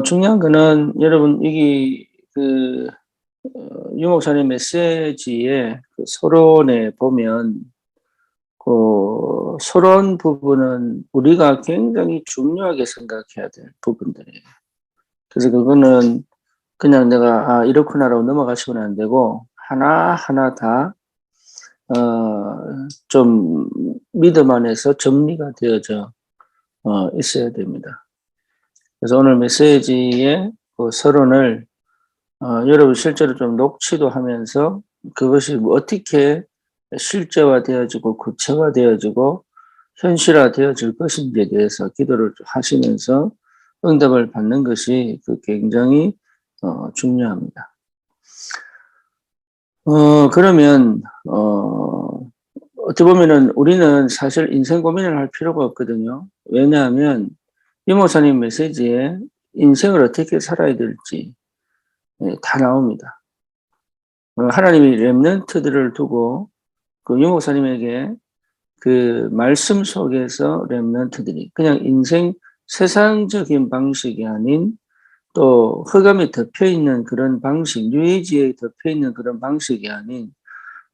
중요한 거는 여러분, 유 목사님 메시지에 그 서론에 보면 그 서론 부분은 우리가 굉장히 중요하게 생각해야 될 부분들이에요. 그래서 그거는 그냥 내가 이렇구나라고 넘어가시면 안 되고 하나하나 다 좀 믿음 안에서 정리가 되어져 있어야 됩니다. 그래서 오늘 메시지의 그 서론을 여러분 실제로 좀 녹취도 하면서 그것이 어떻게 실제화되어지고 구체화되어지고 현실화되어질 것인지에 대해서 기도를 하시면서 응답을 받는 것이 굉장히 중요합니다. 그러면 어떻게 보면은 우리는 사실 인생 고민을 할 필요가 없거든요. 왜냐하면 유 목사님 메시지에 인생을 어떻게 살아야 될지 다 나옵니다. 하나님이 렘넌트들을 두고 유 목사님에게 그 말씀 속에서 렘넌트들이 그냥 인생 세상적인 방식이 아닌 또 흑암이 덮여있는 그런 방식, 뉴에이지에 덮여있는 그런 방식이 아닌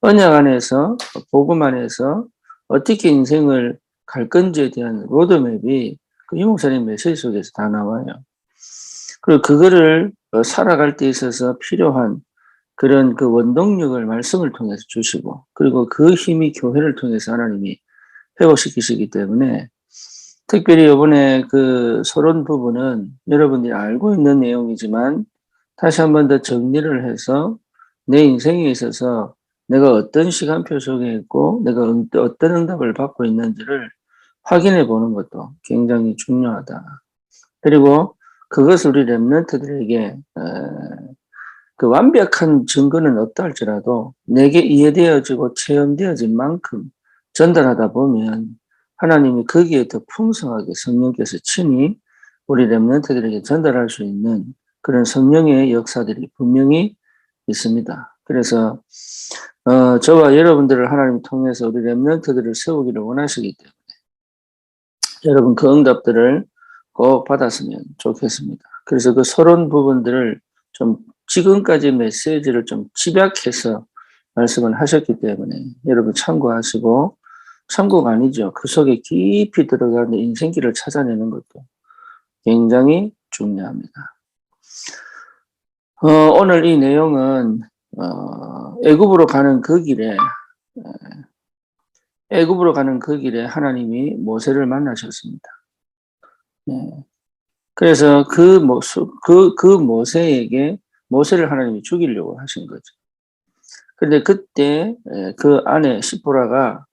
언약 안에서, 복음 안에서 어떻게 인생을 갈 건지에 대한 로드맵이 유 목사님 메시지 속에서 다 나와요. 그리고 그거를 살아갈 때 있어서 필요한 그런 그 원동력을 말씀을 통해서 주시고, 그리고 그 힘이 교회를 통해서 하나님이 회복시키시기 때문에, 특별히 이번에 그 서론 부분은 여러분들이 알고 있는 내용이지만 다시 한 번 더 정리를 해서 내 인생에 있어서 내가 어떤 시간표 속에 있고 내가 어떤 응답을 받고 있는지를 확인해 보는 것도 굉장히 중요하다. 그리고 그것을 우리 렘넌트들에게 그 완벽한 증거는 없다 할지라도 내게 이해되어지고 체험되어진 만큼 전달하다 보면 하나님이 거기에 더 풍성하게 성령께서 친히 우리 렘넌트들에게 전달할 수 있는 그런 성령의 역사들이 분명히 있습니다. 그래서 저와 여러분들을 하나님 통해서 우리 렘넌트들을 세우기를 원하시기 때문에 여러분 그 응답들을 꼭 받았으면 좋겠습니다. 그래서 그 서론 부분들을 좀 지금까지 메시지를 좀 집약해서 말씀을 하셨기 때문에 여러분 참고하시고, 참고가 아니죠. 그 속에 깊이 들어가는 인생길을 찾아내는 것도 굉장히 중요합니다. 오늘 이 내용은 애굽으로 가는 그 길에 하나님이 모세를 만나셨습니다. 네. 그래서 그 모세에게 모세를 하나님이 죽이려고 하신 거죠. 그런데 그때 그 아내 시보라가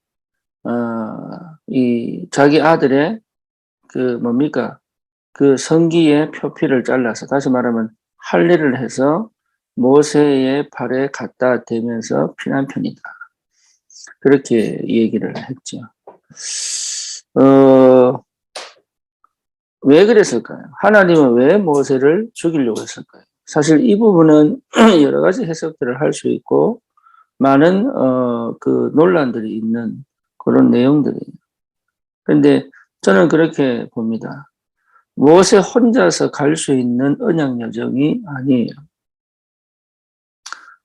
이 자기 아들의 그 성기의 표피를 잘라서, 다시 말하면 할례를 해서 모세의 발에 갖다 대면서 피난편이다. 그렇게 얘기를 했죠. 왜 그랬을까요? 하나님은 왜 모세를 죽이려고 했을까요? 사실 이 부분은 여러 가지 해석들을 할 수 있고 많은 그 논란들이 있는 그런 내용들이에요. 그런데 저는 그렇게 봅니다. 모세 혼자서 갈 수 있는 언약 여정이 아니에요.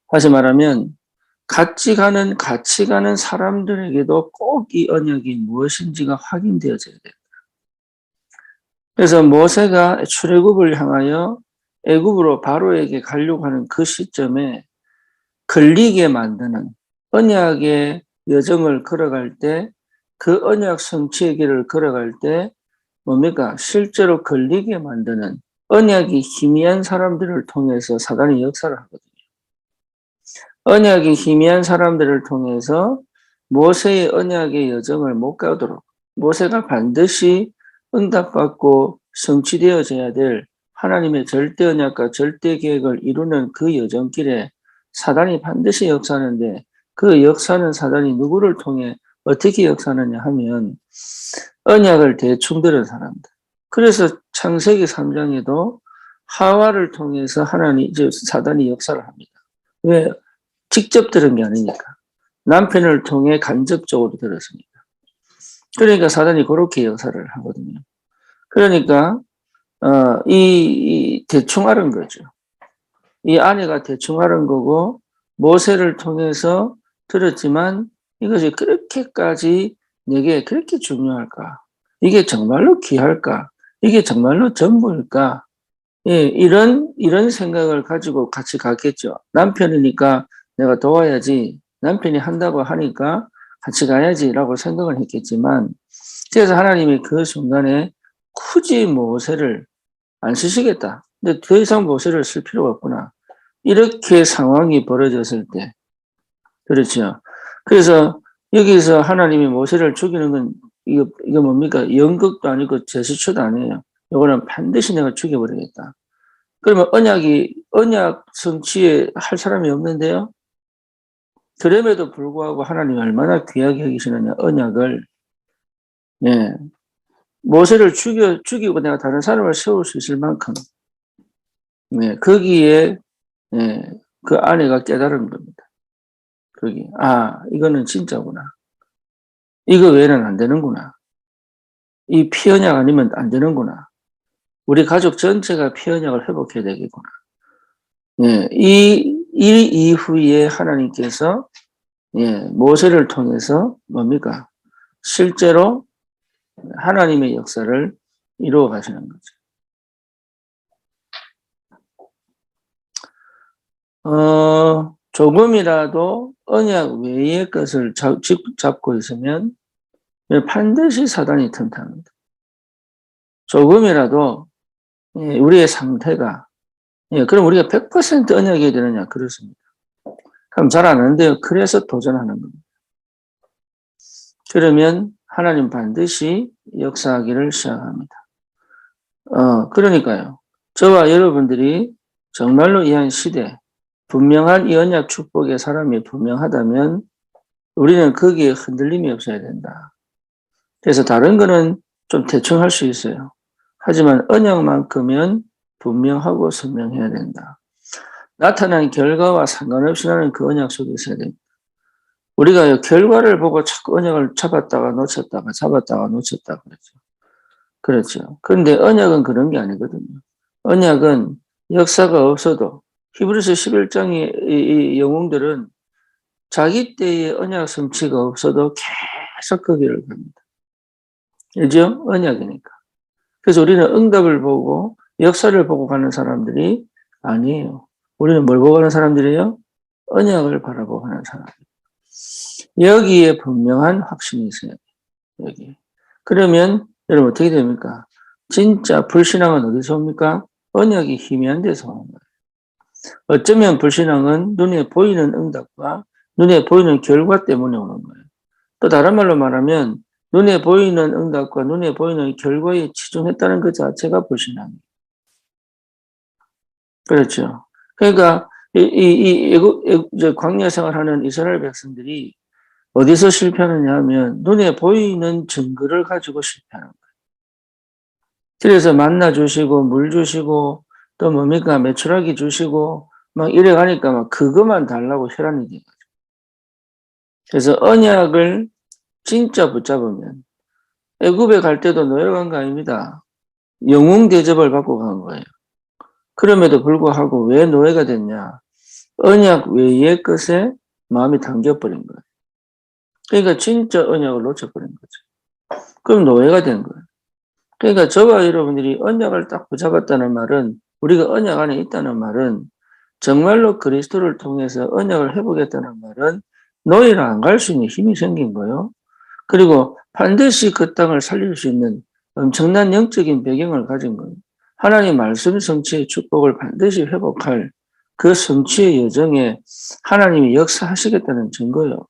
다시 말하면 같이 가는 사람들에게도 꼭 이 언약이 무엇인지가 확인되어져야 돼요. 그래서 모세가 출애굽을 향하여 애굽으로 바로에게 가려고 하는 그 시점에 걸리게 만드는 언약의 여정을 걸어갈 때, 그 언약 성취의 길을 걸어갈 때 뭡니까? 실제로 걸리게 만드는 언약이 희미한 사람들을 통해서 사단이 역사를 하거든요. 언약이 희미한 사람들을 통해서 모세의 언약의 여정을 못 가도록, 모세가 반드시 응답받고 성취되어져야 될 하나님의 절대 언약과 절대 계획을 이루는 그 여정길에 사단이 반드시 역사하는데, 그 역사는 사단이 누구를 통해 어떻게 역사하느냐 하면 언약을 대충 들은 사람들. 그래서 창세기 3장에도 하와를 통해서 사단이 역사를 합니다. 왜? 직접 들은 게 아니니까. 남편을 통해 간접적으로 들었습니다. 그러니까 사단이 그렇게 역사를 하거든요. 그러니까 대충 알은 거죠. 이 아내가 대충 알은 거고, 모세를 통해서 들었지만 이것이 그렇게까지 내게 그렇게 중요할까? 이게 정말로 귀할까? 이게 정말로 전부일까? 예, 이런 생각을 가지고 같이 갔겠죠. 남편이니까 내가 도와야지. 남편이 한다고 하니까 같이 가야지라고 생각을 했겠지만, 그래서 하나님이 그 순간에 굳이 모세를 안 쓰시겠다. 근데 더 이상 모세를 쓸 필요가 없구나. 이렇게 상황이 벌어졌을 때, 그렇죠. 그래서 여기서 하나님이 모세를 죽이는 건 이거 뭡니까? 연극도 아니고 제스처도 아니에요. 이거는 반드시 내가 죽여버리겠다. 그러면 언약 성취에 할 사람이 없는데요. 그럼에도 불구하고 하나님이 얼마나 귀하게 여기시느냐, 언약을. 예. 모세를 죽이고 내가 다른 사람을 세울 수 있을 만큼, 예. 거기에, 예. 그 아내가 깨달은 겁니다. 거기. 이거는 진짜구나. 이거 외에는 안 되는구나. 이 피언약 아니면 안 되는구나. 우리 가족 전체가 피언약을 회복해야 되겠구나. 예. 이 이후에 하나님께서 예, 모세를 통해서 뭡니까? 실제로 하나님의 역사를 이루어 가시는 거죠. 조금이라도 언약 외의 것을 잡고 있으면 반드시 사단이 틈탑니다. 조금이라도 우리의 상태가 그럼 우리가 100% 언약이 되느냐? 그렇습니다. 그럼 잘 안 하는데요. 그래서 도전하는 겁니다. 그러면 하나님 반드시 역사하기를 시작합니다. 그러니까요. 저와 여러분들이 정말로 이 한 시대, 분명한 이 언약 축복의 사람이 분명하다면 우리는 거기에 흔들림이 없어야 된다. 그래서 다른 거는 좀 대충 할 수 있어요. 하지만 언약만큼은 분명하고 선명해야 된다. 나타난 결과와 상관없이 나는 그 언약 속에 있어야 됩니다. 우리가 결과를 보고 자꾸 언약을 잡았다가 놓쳤다가 그랬죠. 그렇죠. 그런데 언약은 그런 게 아니거든요. 언약은 역사가 없어도 히브리서 11장의 이 영웅들은 자기 때의 언약 성취가 없어도 계속 그 길을 갑니다. 그죠? 언약이니까. 그래서 우리는 응답을 보고 역사를 보고 가는 사람들이 아니에요. 우리는 뭘 보고 가는 사람들이에요? 언약을 바라보고 가는 사람. 여기에 분명한 확신이 있어요. 여기. 그러면 여러분 어떻게 됩니까? 진짜 불신앙은 어디서 옵니까? 언약이 희미한 데서 오는 거예요. 어쩌면 불신앙은 눈에 보이는 응답과 눈에 보이는 결과 때문에 오는 거예요. 또 다른 말로 말하면 눈에 보이는 응답과 눈에 보이는 결과에 치중했다는 것 자체가 불신앙이에요. 그렇죠. 그러니까 광야 생활하는 이스라엘 백성들이 어디서 실패하느냐 하면 눈에 보이는 증거를 가지고 실패하는 거예요. 그래서 만나 주시고 물 주시고 또 뭡니까 메추라기 주시고 막 이래 가니까 막 그것만 달라고 혈안이 된 거죠. 그래서 언약을 진짜 붙잡으면 애굽에 갈 때도 노예간 거 아닙니다. 영웅 대접을 받고 간 거예요. 그럼에도 불구하고 왜 노예가 됐냐? 언약 외의 것에 마음이 담겨버린 거예요. 그러니까 진짜 언약을 놓쳐버린 거죠. 그럼 노예가 된 거예요. 그러니까 저와 여러분들이 언약을 딱 붙잡았다는 말은 우리가 언약 안에 있다는 말은 정말로 그리스도를 통해서 언약을 회복했다는 말은 노예를 안 갈 수 있는 힘이 생긴 거예요. 그리고 반드시 그 땅을 살릴 수 있는 엄청난 영적인 배경을 가진 거예요. 하나님 말씀 성취의 축복을 반드시 회복할 그 성취의 여정에 하나님이 역사하시겠다는 증거예요.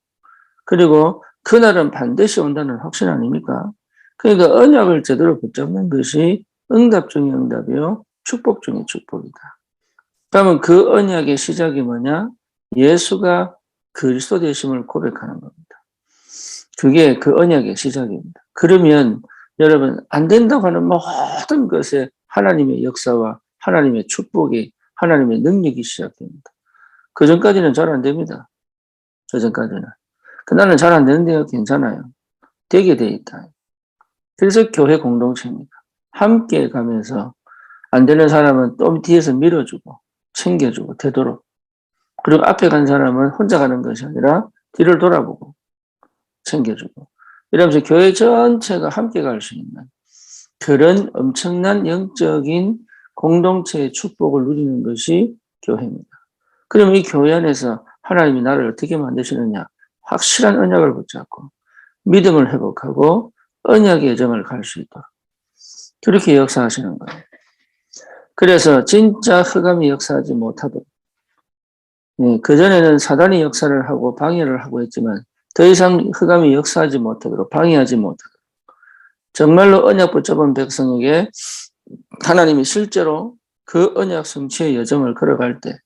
그리고 그날은 반드시 온다는 확신 아닙니까? 그러니까 언약을 제대로 붙잡는 것이 응답 중의 응답이요. 축복 중의 축복이다. 그러면 그 언약의 시작이 뭐냐? 예수가 그리스도 되심을 고백하는 겁니다. 그게 그 언약의 시작입니다. 그러면 여러분 안 된다고 하는 모든 것에 하나님의 역사와 하나님의 축복이 하나님의 능력이 시작됩니다. 그 전까지는 잘 안 됩니다. 그 전까지는. 그날은 잘 안 되는데요. 괜찮아요. 되게 돼 있다. 그래서 교회 공동체입니다. 함께 가면서 안 되는 사람은 또 뒤에서 밀어주고 챙겨주고 되도록. 그리고 앞에 간 사람은 혼자 가는 것이 아니라 뒤를 돌아보고 챙겨주고. 이러면서 교회 전체가 함께 갈 수 있는 그런 엄청난 영적인 공동체의 축복을 누리는 것이 교회입니다. 그럼 이 교회 안에서 하나님이 나를 어떻게 만드시느냐? 확실한 언약을 붙잡고 믿음을 회복하고 언약의 여정을 갈 수 있도록 그렇게 역사하시는 거예요. 그래서 진짜 흑암이 역사하지 못하도록 그전에는 사단이 역사를 하고 방해를 하고 했지만 더 이상 흑암이 역사하지 못하도록 방해하지 못하도록 정말로 언약 붙잡은 백성에게 하나님이 실제로 그 언약 성취의 여정을 걸어갈 때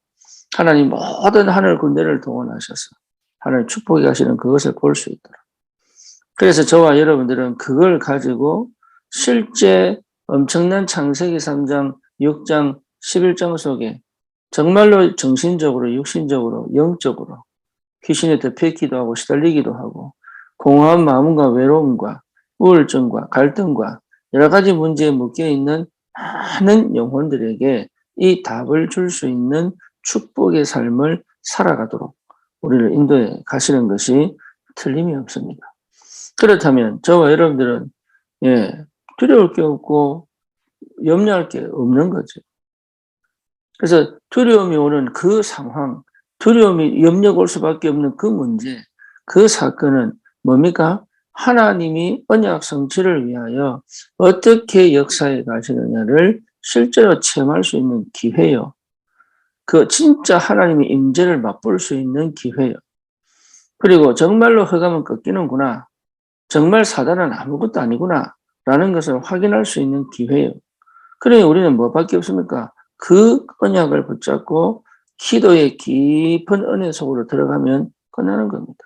하나님 모든 하늘 군대를 동원하셔서 하나님 축복이 가시는 그것을 볼 수 있도록. 그래서 저와 여러분들은 그걸 가지고 실제 엄청난 창세기 3장, 6장, 11장 속에 정말로 정신적으로, 육신적으로, 영적으로 귀신에 덮여있기도 하고 시달리기도 하고 공허한 마음과 외로움과 우울증과 갈등과 여러 가지 문제에 묶여있는 많은 영혼들에게 이 답을 줄 수 있는 축복의 삶을 살아가도록 우리를 인도해 가시는 것이 틀림이 없습니다. 그렇다면 저와 여러분들은 두려울 게 없고 염려할 게 없는 거죠. 그래서 두려움이 오는 그 상황, 두려움이 염려가 올 수밖에 없는 그 문제, 그 사건은 뭡니까? 하나님이 언약 성취를 위하여 어떻게 역사해 가시느냐를 실제로 체험할 수 있는 기회요. 그 진짜 하나님의 임재를 맛볼 수 있는 기회요. 그리고 정말로 흑암은 꺾이는구나. 정말 사단은 아무것도 아니구나. 라는 것을 확인할 수 있는 기회요. 그러니 우리는 뭐밖에 없습니까? 그 언약을 붙잡고 기도의 깊은 은혜 속으로 들어가면 끝나는 겁니다.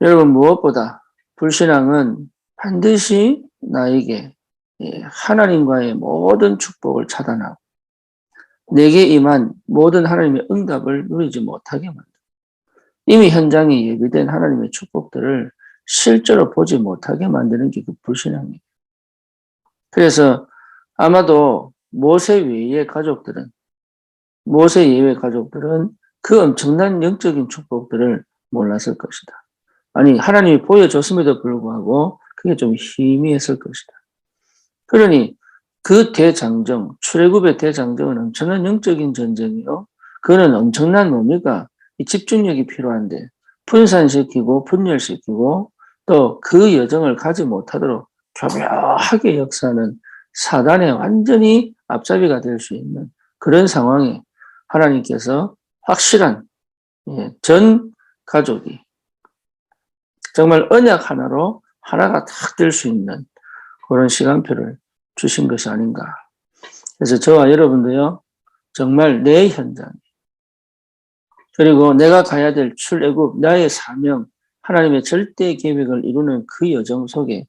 여러분 무엇보다 불신앙은 반드시 나에게 하나님과의 모든 축복을 차단하고 내게 임한 모든 하나님의 응답을 누리지 못하게 만듭니다. 이미 현장에 예비된 하나님의 축복들을 실제로 보지 못하게 만드는 게 그 불신앙이에요. 그래서 아마도 모세 외의 가족들은 그 엄청난 영적인 축복들을 몰랐을 것이다. 아니 하나님이 보여줬음에도 불구하고 그게 좀 희미했을 것이다. 그러니 그 대장정, 출애굽의 대장정은 엄청난 영적인 전쟁이요. 그거는 엄청난 뭡니까? 이 집중력이 필요한데 분산시키고 분열시키고 또 그 여정을 가지 못하도록 교묘하게 역사하는 사단의 완전히 앞잡이가 될 수 있는 그런 상황에 하나님께서 확실한 전 가족이 정말 언약 하나로 하나가 탁 될 수 있는 그런 시간표를 주신 것이 아닌가. 그래서 저와 여러분도요, 정말 내 현장, 그리고 내가 가야 될 출애굽, 나의 사명, 하나님의 절대 계획을 이루는 그 여정 속에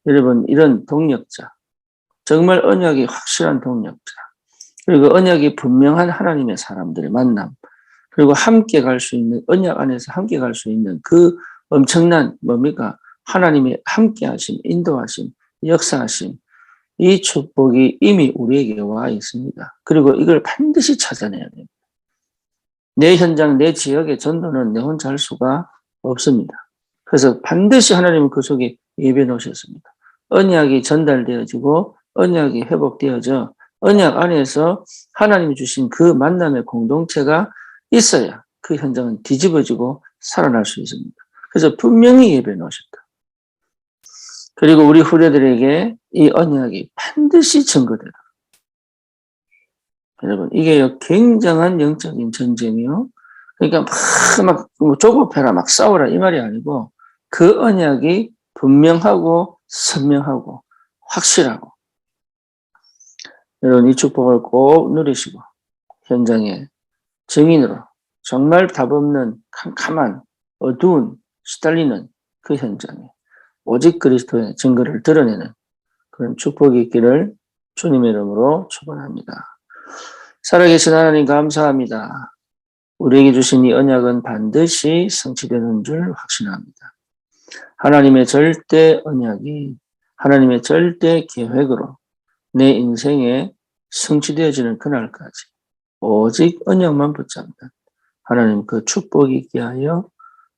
여러분 이런 동력자, 정말 언약이 확실한 동력자, 그리고 언약이 분명한 하나님의 사람들의 만남, 그리고 함께 갈 수 있는, 언약 안에서 함께 갈 수 있는 그 엄청난 뭡니까? 하나님의 함께 하심, 인도하심, 역사하심, 이 축복이 이미 우리에게 와 있습니다. 그리고 이걸 반드시 찾아내야 됩니다. 내 현장, 내 지역의 전도는 내 혼자 할 수가 없습니다. 그래서 반드시 하나님은 그 속에 예배 놓으셨습니다. 언약이 전달되어지고 언약이 회복되어져 언약 안에서 하나님이 주신 그 만남의 공동체가 있어야 그 현장은 뒤집어지고 살아날 수 있습니다. 그래서 분명히 예배 놓으셨다. 그리고 우리 후대들에게 이 언약이 반드시 증거되다. 여러분, 이게 굉장한 영적인 전쟁이요. 그러니까 막 조급해라, 막 싸우라 이 말이 아니고 그 언약이 분명하고 선명하고 확실하고 여러분 이 축복을 꼭 누리시고 현장에 증인으로 정말 답 없는 캄캄한 어두운 시달리는 그 현장에 오직 그리스도의 증거를 드러내는 그런 축복이 있기를 주님의 이름으로 축원합니다. 살아계신 하나님 감사합니다. 우리에게 주신 이 언약은 반드시 성취되는 줄 확신합니다. 하나님의 절대 언약이 하나님의 절대 계획으로 내 인생에 성취되어지는 그날까지 오직 언약만 붙잡는 하나님 그 축복이 있게 하여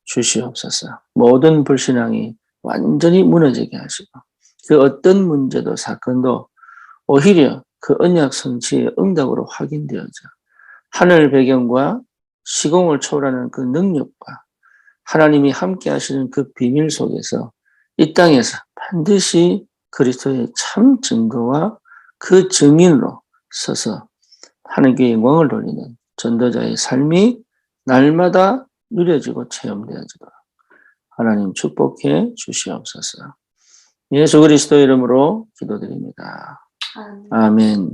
주시옵소서. 모든 불신앙이 완전히 무너지게 하시고 그 어떤 문제도 사건도 오히려 그 언약 성취의 응답으로 확인되어져 하늘 배경과 시공을 초월하는 그 능력과 하나님이 함께 하시는 그 비밀 속에서 이 땅에서 반드시 그리스도의 참 증거와 그 증인으로 서서 하나님께 영광을 돌리는 전도자의 삶이 날마다 누려지고 체험되어지도록 하나님 축복해 주시옵소서. 예수 그리스도 이름으로 기도드립니다. 아멘.